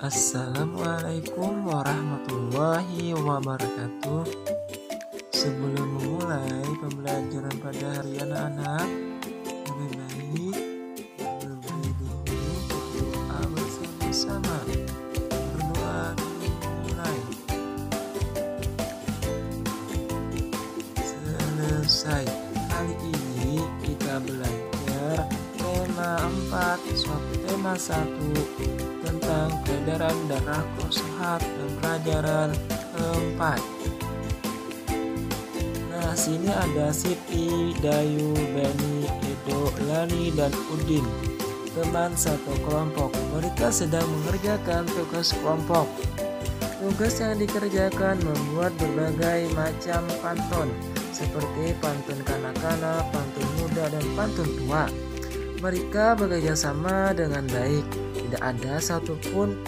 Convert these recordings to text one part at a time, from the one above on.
Assalamualaikum warahmatullahi wabarakatuh. Sebelum memulai pembelajaran pada hari anak-anak, lebih baik berberi dulu berdoa bersama-sama. Berdoa mulai. Selesai. Kali ini kita belajar tema 4, suatu tema 1 tentang peredaran darah kurang sehat dan pelajaran keempat. Nah, sini ada Siti, Dayu, Beni, Edo, Lani, dan Udin, teman satu kelompok. Mereka sedang mengerjakan tugas kelompok. Tugas yang dikerjakan membuat berbagai macam pantun, seperti pantun kanak-kanak, pantun muda, dan pantun tua. Mereka bekerja sama dengan baik. Tidak ada satupun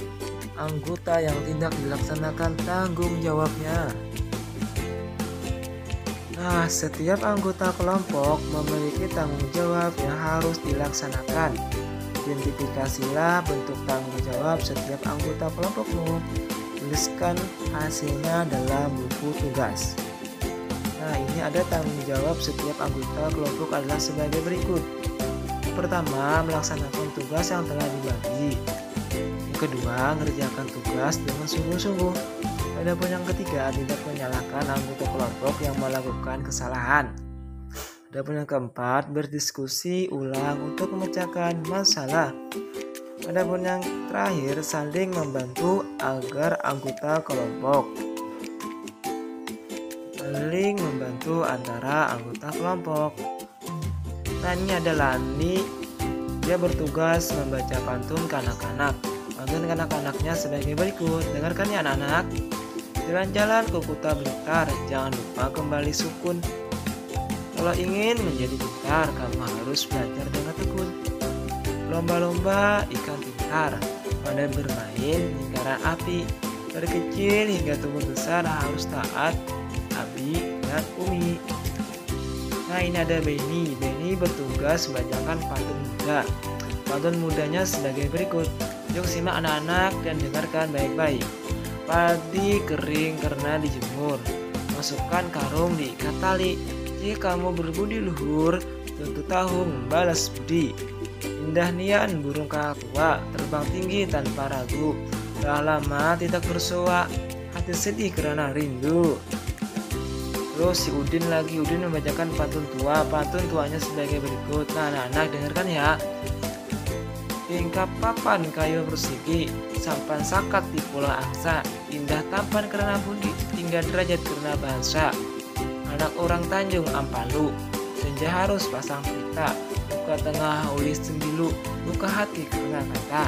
anggota yang tidak dilaksanakan tanggung jawabnya. Nah, setiap anggota kelompok memiliki tanggung jawab yang harus dilaksanakan. Identifikasilah bentuk tanggung jawab setiap anggota kelompokmu. Tuliskan hasilnya dalam buku tugas. Nah, ini ada tanggung jawab setiap anggota kelompok adalah sebagai berikut. Pertama, melaksanakan tugas yang telah dibagi. Yang kedua, mengerjakan tugas dengan sungguh-sungguh. Adapun yang ketiga, tidak menyalahkan anggota kelompok yang melakukan kesalahan. Adapun yang keempat, berdiskusi ulang untuk memecahkan masalah. Adapun yang terakhir, saling membantu agar anggota kelompok. Saling membantu antara anggota kelompok. Nah, ini ada Lani, dia bertugas membaca pantun kanak-kanak. Pantun kanak-kanaknya sebagai berikut. Dengarkan ya anak-anak. Jalan-jalan ke Kuta Blitar, jangan lupa kembali sukun. Kalau ingin menjadi pintar, kamu harus belajar dengan tekun. Lomba-lomba ikan pintar, pandai bermain lingkaran api. Dari kecil hingga tumbuh besar harus taat Abi dan Umi. Nah, ini ada Beni. Beni bertugas membacakan pantun muda. Pantun mudanya sebagai berikut. Yuk simak anak-anak dan dengarkan baik-baik. Padi kering karena dijemur. Masukkan karung diikat tali. Jika kamu berbudi luhur, tentu tahu membalas budi. Indah nian burung kakak, terbang tinggi tanpa ragu. Telah lama tidak bersua, hati sedih karena rindu. Terus si Udin membacakan pantun tua. Pantun tuanya sebagai berikut. Nah, anak-anak dengarkan ya. Tingkap papan kayu persegi, sampan sakat di pulau angsa. Indah tampan karena budi, tinggal derajat karena bahasa. Anak orang Tanjung Ampalu, senja harus pasang pita. Buka tengah ulis sembilu, buka hati karena kata.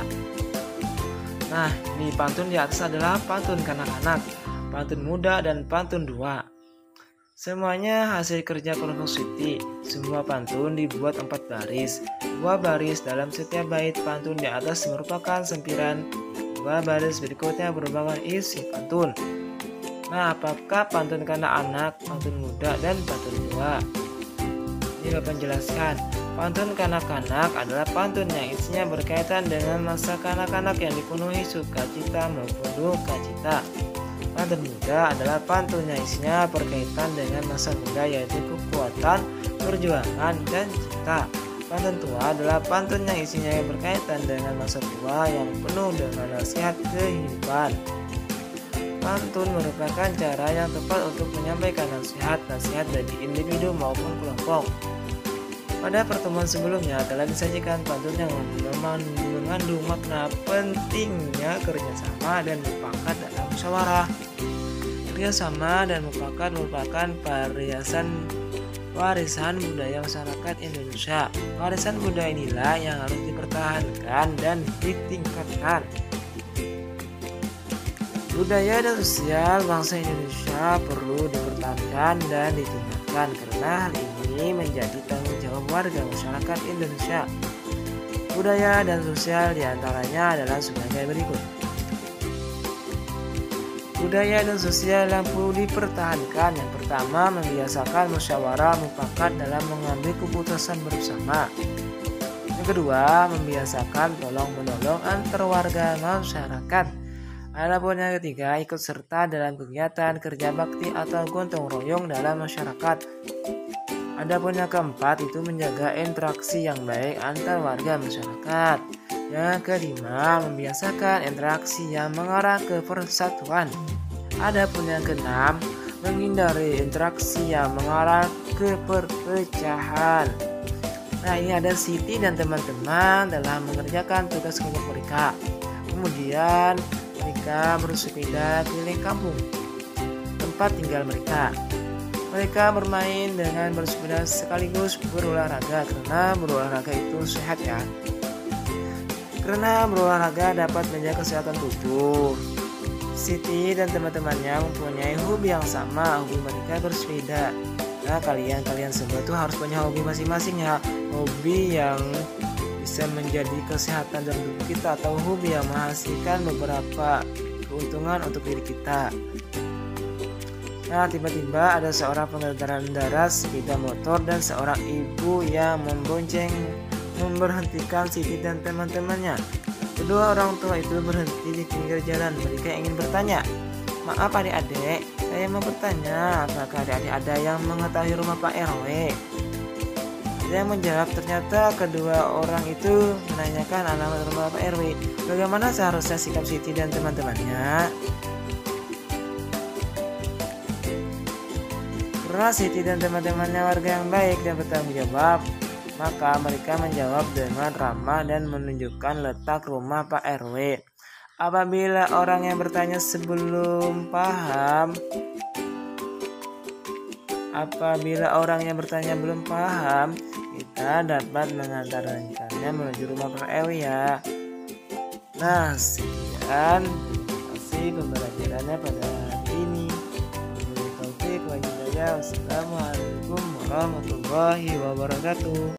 Nah, ini pantun di atas adalah pantun kanak-kanak, pantun muda, dan pantun dua. Semuanya hasil kerja kelompok Siti. Semua pantun dibuat 4 baris. 2 baris dalam setiap bait pantun di atas merupakan sentiran. 2 baris berikutnya merupakan isi pantun. Nah, apakah pantun kanak-kanak, pantun muda, dan pantun tua? Ini Bapak jelaskan. Pantun kanak-kanak adalah pantun yang isinya berkaitan dengan masa kanak-kanak yang dipenuhi sukacita maupun duka cita. Pantun muda adalah pantun yang isinya berkaitan dengan masa muda, yaitu kekuatan, perjuangan, dan cinta. Pantun tua adalah pantun yang isinya berkaitan dengan masa tua yang penuh dengan nasihat kehidupan. Pantun merupakan cara yang tepat untuk menyampaikan nasihat bagi individu maupun kelompok. Pada pertemuan sebelumnya telah disajikan pantun yang mengandung makna pentingnya kerjasama dan mufakat dalam musyawarah. Kerjasama dan mufakat merupakan warisan budaya masyarakat Indonesia. Warisan budaya inilah yang harus dipertahankan dan ditingkatkan. Budaya dan sosial bangsa Indonesia perlu dipertahankan dan ditingkatkan karena hal ini menjadi tanggung jawab warga masyarakat Indonesia. Budaya dan sosial diantaranya adalah sebagai berikut. Budaya dan sosial yang perlu dipertahankan. Yang pertama, membiasakan musyawarah mufakat dalam mengambil keputusan bersama. Yang Yang kedua, membiasakan tolong-menolong antar warga masyarakat. Adapun yang ketiga, ikut serta dalam kegiatan kerja bakti atau gotong royong dalam masyarakat. Adapun yang keempat itu menjaga interaksi yang baik antar warga masyarakat. Yang kelima, membiasakan interaksi yang mengarah ke persatuan. Adapun yang keenam, menghindari interaksi yang mengarah ke perpecahan. Nah, ini ada Siti dan teman-teman dalam mengerjakan tugas kelompok mereka. Kemudian mereka bersepeda keliling kampung tempat tinggal mereka. Mereka bermain dengan bersepeda sekaligus berolahraga, karena berolahraga itu sehat ya. Karena berolahraga dapat menjaga kesehatan tubuh. Siti dan teman-temannya mempunyai hobi yang sama, hobi mereka bersepeda. Nah, kalian semua tuh harus punya hobi masing-masing ya. Hobi yang bisa menjadi kesehatan dalam tubuh kita, atau hobi yang menghasilkan beberapa keuntungan untuk diri kita. Nah, tiba-tiba ada seorang pengendara sepeda motor dan seorang ibu yang memberhentikan Siti dan teman-temannya. Kedua orang tua itu berhenti di pinggir jalan. Mereka ingin bertanya, "Maaf adik-adik, saya mau bertanya, apakah adik-adik ada yang mengetahui rumah Pak RW?" Dia menjawab, ternyata kedua orang itu menanyakan alamat rumah Pak RW. Bagaimana seharusnya sikap Siti dan teman-temannya? Karena Siti dan teman-temannya warga yang baik dan bertanggung jawab, maka mereka menjawab dengan ramah dan menunjukkan letak rumah Pak RW. Apabila orang yang bertanya belum paham, kita dapat mengantarkannya menuju rumah Pak RW ya. Nah, sekian, terima kasih pembelajarannya pada hari ini. Wassalamualaikum warahmatullahi wabarakatuh.